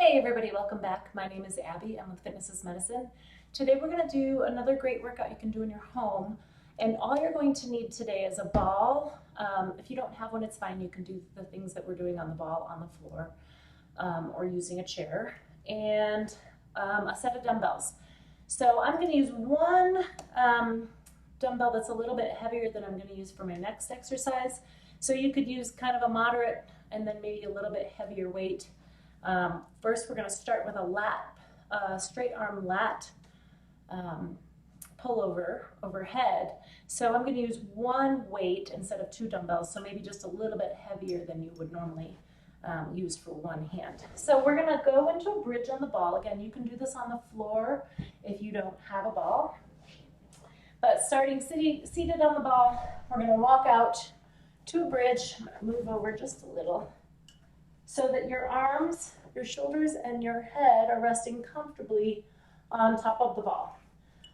Hey everybody, welcome back. My name is Abby. I'm with Fitness is Medicine. Today we're going to do another great workout you can do in your home. And all you're going to need today is a ball. If you don't have one, it's fine. You can do the things that we're doing on the ball on the floor or using a chair. And a set of dumbbells. So I'm going to use one dumbbell that's a little bit heavier than I'm going to use for my next exercise. So you could use kind of a moderate and then maybe a little bit heavier weight. First, we're going to start with a lat, straight arm lat pullover overhead. So I'm going to use one weight instead of two dumbbells, so maybe just a little bit heavier than you would normally use for one hand. So we're going to go into a bridge on the ball. Again, you can do this on the floor if you don't have a ball. But starting seated on the ball, we're going to walk out to a bridge. I'm going to move over just a little, so that your arms, your shoulders, and your head are resting comfortably on top of the ball.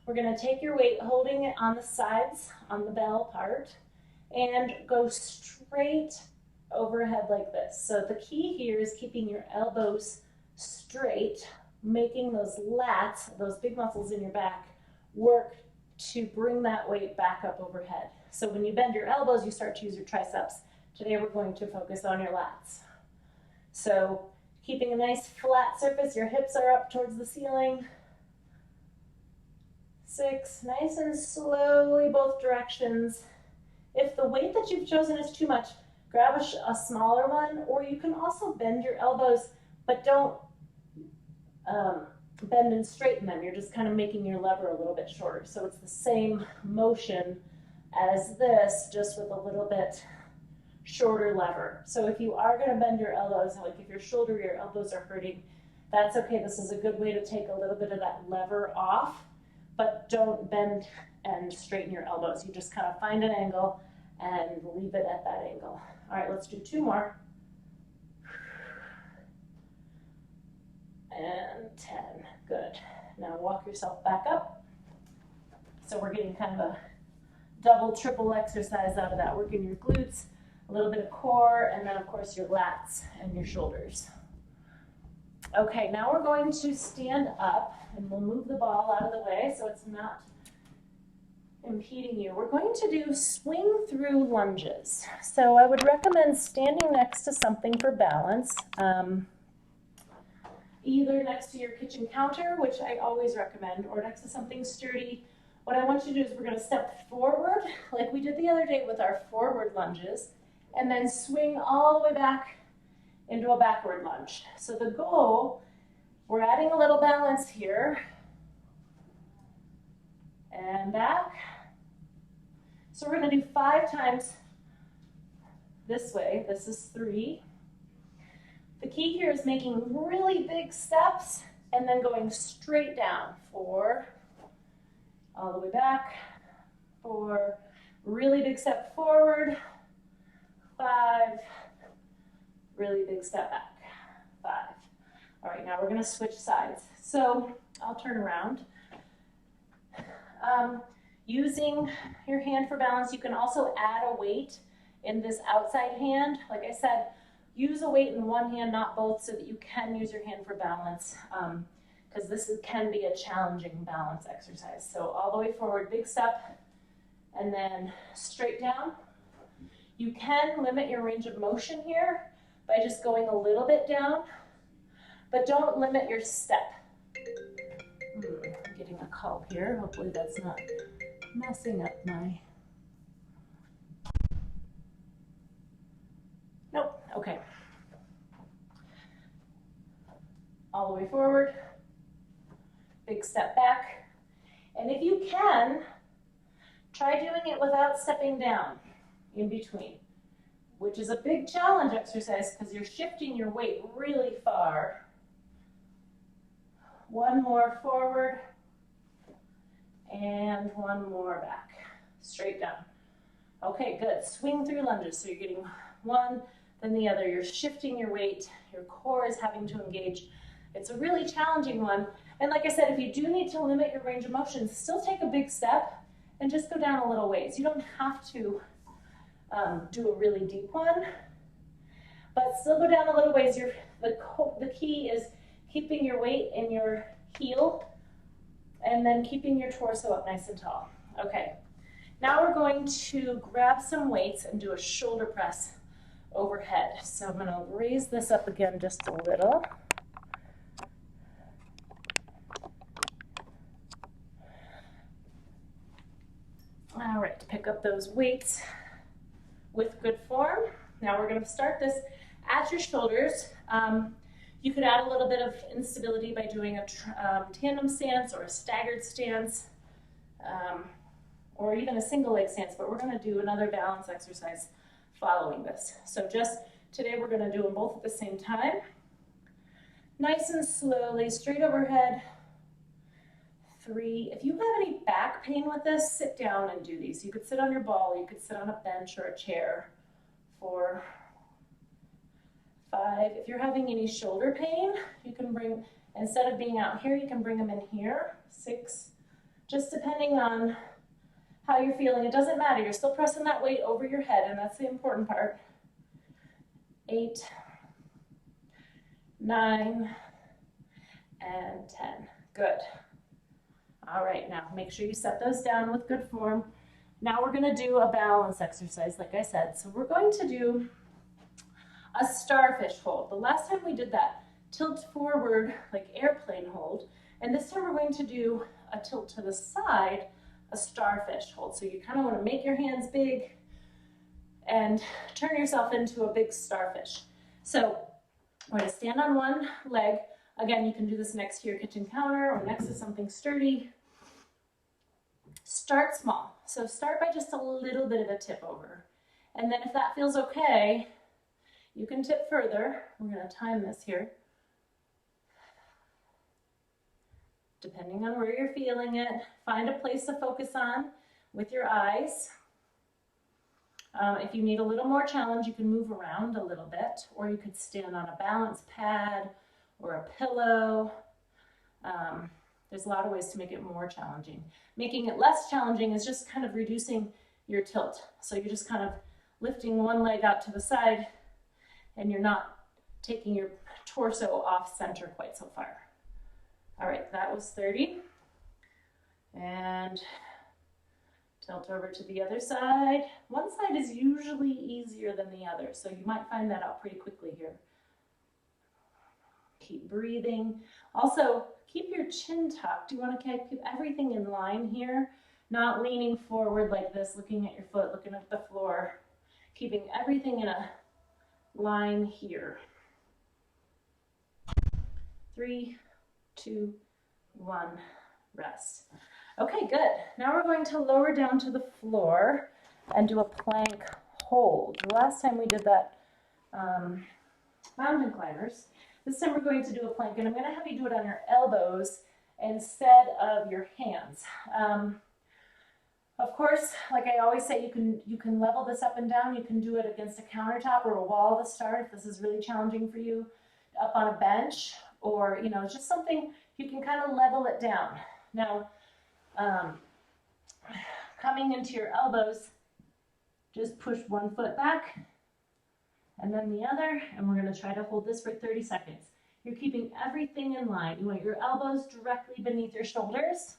We're going to take your weight, holding it on the sides, on the bell part, and go straight overhead like this. So the key here is keeping your elbows straight, making those lats, those big muscles in your back, work to bring that weight back up overhead. So when you bend your elbows, you start to use your triceps. Today we're going to focus on your lats. So keeping a nice flat surface, your hips are up towards the ceiling. 6, nice and slowly both directions. If the weight that you've chosen is too much, grab a smaller one, or you can also bend your elbows, but don't bend and straighten them. You're just kind of making your lever a little bit shorter. So it's the same motion as this, just with a little bit shorter lever. So if you are going to bend your elbows, like if your shoulder or your elbows are hurting, that's okay. This is a good way to take a little bit of that lever off, but don't bend and straighten your elbows. You just kind of find an angle and leave it at that angle. All right, let's do 2 more. And 10, good. Now walk yourself back up. So we're getting kind of a double, triple exercise out of that, working your glutes, a little bit of core, and then of course your lats and your shoulders. Okay, now we're going to stand up, and we'll move the ball out of the way so it's not impeding you. We're going to do swing through lunges. So I would recommend standing next to something for balance, either next to your kitchen counter, which I always recommend, or next to something sturdy. What I want you to do is we're going to step forward like we did the other day with our forward lunges, and then swing all the way back into a backward lunge. So the goal, we're adding a little balance here, and back. So we're going to do 5 times this way. This is 3. The key here is making really big steps and then going straight down. 4, all the way back. 4, really big step forward. 5, really big step back. 5. All right, now we're going to switch sides. So I'll turn around. Using your hand for balance, you can also add a weight in this outside hand. Like I said, use a weight in one hand, not both, so that you can use your hand for balance, because this can be a challenging balance exercise. So all the way forward, big step, and then straight down. You can limit your range of motion here by just going a little bit down, but don't limit your step. I'm getting a call here. Hopefully that's not messing up my... Nope, okay. All the way forward, big step back. And if you can, try doing it without stepping down in between, which is a big challenge exercise because you're shifting your weight really far. 1 more forward, and 1 more back, straight down. Okay, good. Swing through lunges. So you're getting 1, then the other. You're shifting your weight. Your core is having to engage. It's a really challenging one. And like I said, if you do need to limit your range of motion, still take a big step and just go down a little ways. You don't have to do a really deep one, but still go down a little ways. The key is keeping your weight in your heel, and then keeping your torso up nice and tall. Okay, now we're going to grab some weights and do a shoulder press overhead. So I'm gonna raise this up again just a little. All right, pick up those weights with good form. Now we're gonna start this at your shoulders. You could add a little bit of instability by doing a tandem stance or a staggered stance, or even a single leg stance, but we're gonna do another balance exercise following this. So just today we're gonna do them both at the same time. Nice and slowly, straight overhead. 3. If you have any back pain with this, sit down and do these. You could sit on your ball, you could sit on a bench or a chair. 4, 5. If you're having any shoulder pain, you can bring, instead of being out here, you can bring them in here. 6. Just depending on how you're feeling. It doesn't matter. You're still pressing that weight over your head, and that's the important part. 8, 9, and 10. Good. All right, now make sure you set those down with good form. Now we're gonna do a balance exercise, like I said. So we're going to do a starfish hold. The last time we did that tilt forward, like airplane hold, and this time we're going to do a tilt to the side, a starfish hold. So you kind of want to make your hands big and turn yourself into a big starfish. So we're going to stand on one leg. Again, you can do this next to your kitchen counter or next to something sturdy. Start small. So start by just a little bit of a tip over. And then if that feels okay, you can tip further. We're going to time this here. Depending on where you're feeling it, find a place to focus on with your eyes. If you need a little more challenge, you can move around a little bit, or you could stand on a balance pad or a pillow. There's a lot of ways to make it more challenging. Making it less challenging is just kind of reducing your tilt. So you're just kind of lifting one leg out to the side, and you're not taking your torso off center quite so far. All right, that was 30. And tilt over to the other side. One side is usually easier than the other, so you might find that out pretty quickly here. Keep breathing. Also, keep your chin tucked. You want to keep everything in line here, not leaning forward like this, looking at your foot, looking at the floor. Keeping everything in a line here. 3, 2, 1, rest. Okay, good. Now we're going to lower down to the floor and do a plank hold. The last time we did that, mountain climbers. This time we're going to do a plank, and I'm going to have you do it on your elbows instead of your hands. Of course, like I always say, you can level this up and down. You can do it against a countertop or a wall to start if this is really challenging for you, up on a bench, or just something you can kind of level it down. Now, coming into your elbows, just push one foot back and then the other, and we're going to try to hold this for 30 seconds. You're keeping everything in line. You want your elbows directly beneath your shoulders.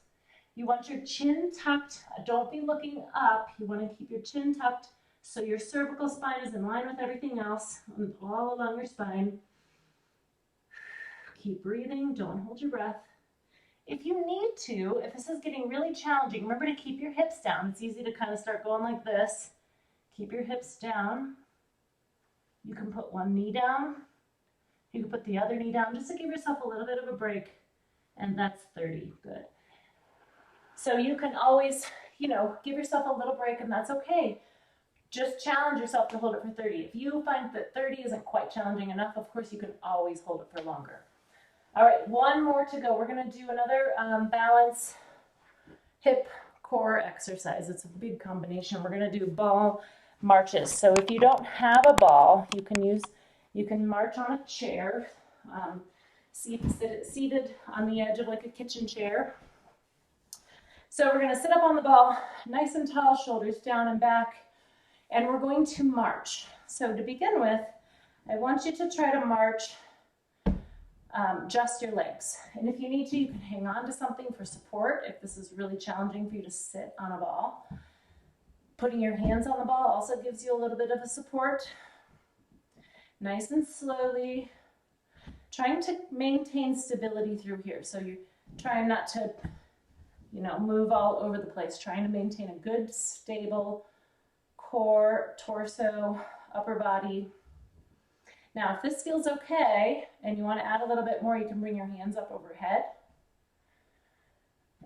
You want your chin tucked. Don't be looking up. You want to keep your chin tucked so your cervical spine is in line with everything else all along your spine. Keep breathing. Don't hold your breath. If you need to, if this is getting really challenging, remember to keep your hips down. It's easy to kind of start going like this. Keep your hips down. You can put one knee down. You can put the other knee down just to give yourself a little bit of a break. And that's 30. Good. So you can always, give yourself a little break, and that's okay. Just challenge yourself to hold it for 30. If you find that 30 isn't quite challenging enough, of course, you can always hold it for longer. All right, one more to go. We're going to do another balance hip core exercise. It's a big combination. We're going to do ball marches. So if you don't have a ball, you can march on a chair, seated on the edge of like a kitchen chair. So we're going to sit up on the ball, nice and tall, shoulders down and back, and we're going to march. So to begin with, I want you to try to march just your legs. And if you need to, you can hang on to something for support if this is really challenging for you to sit on a ball. Putting your hands on the ball also gives you a little bit of a support. Nice and slowly, trying to maintain stability through here. So you're trying not to, move all over the place, trying to maintain a good, stable core, torso, upper body. Now, if this feels okay and you want to add a little bit more, you can bring your hands up overhead.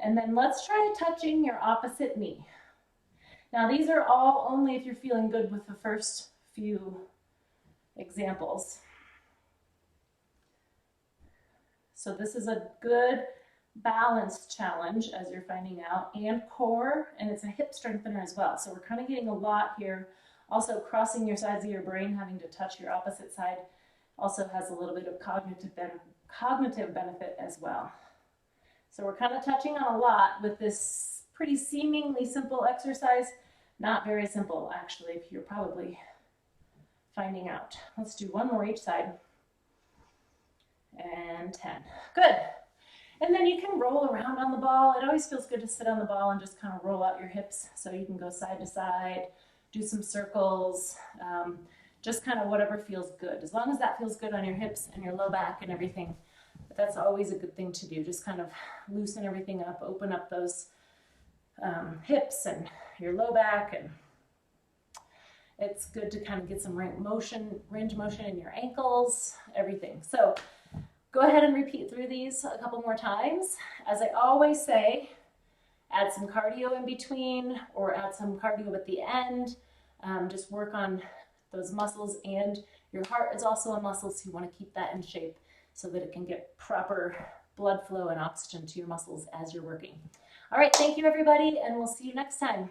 And then let's try touching your opposite knee. Now, these are all only if you're feeling good with the first few examples. So this is a good balanced challenge, as you're finding out, and core, and it's a hip strengthener as well. So we're kind of getting a lot here. Also, crossing your sides of your brain, having to touch your opposite side, also has a little bit of cognitive benefit as well. So we're kind of touching on a lot with this pretty seemingly simple exercise. Not very simple, actually, you're probably finding out. Let's do one more each side. And 10. Good. And then you can roll around on the ball. It always feels good to sit on the ball and just kind of roll out your hips so you can go side to side, do some circles, just kind of whatever feels good. As long as that feels good on your hips and your low back and everything, that's always a good thing to do. Just kind of loosen everything up, open up those hips and your low back, and it's good to kind of get some range motion in your ankles, everything. So go ahead and repeat through these a couple more times. As I always say, add some cardio in between or add some cardio at the end. Just work on those muscles, and your heart is also a muscle, so you want to keep that in shape so that it can get proper blood flow and oxygen to your muscles as you're working. All right, thank you everybody, and we'll see you next time.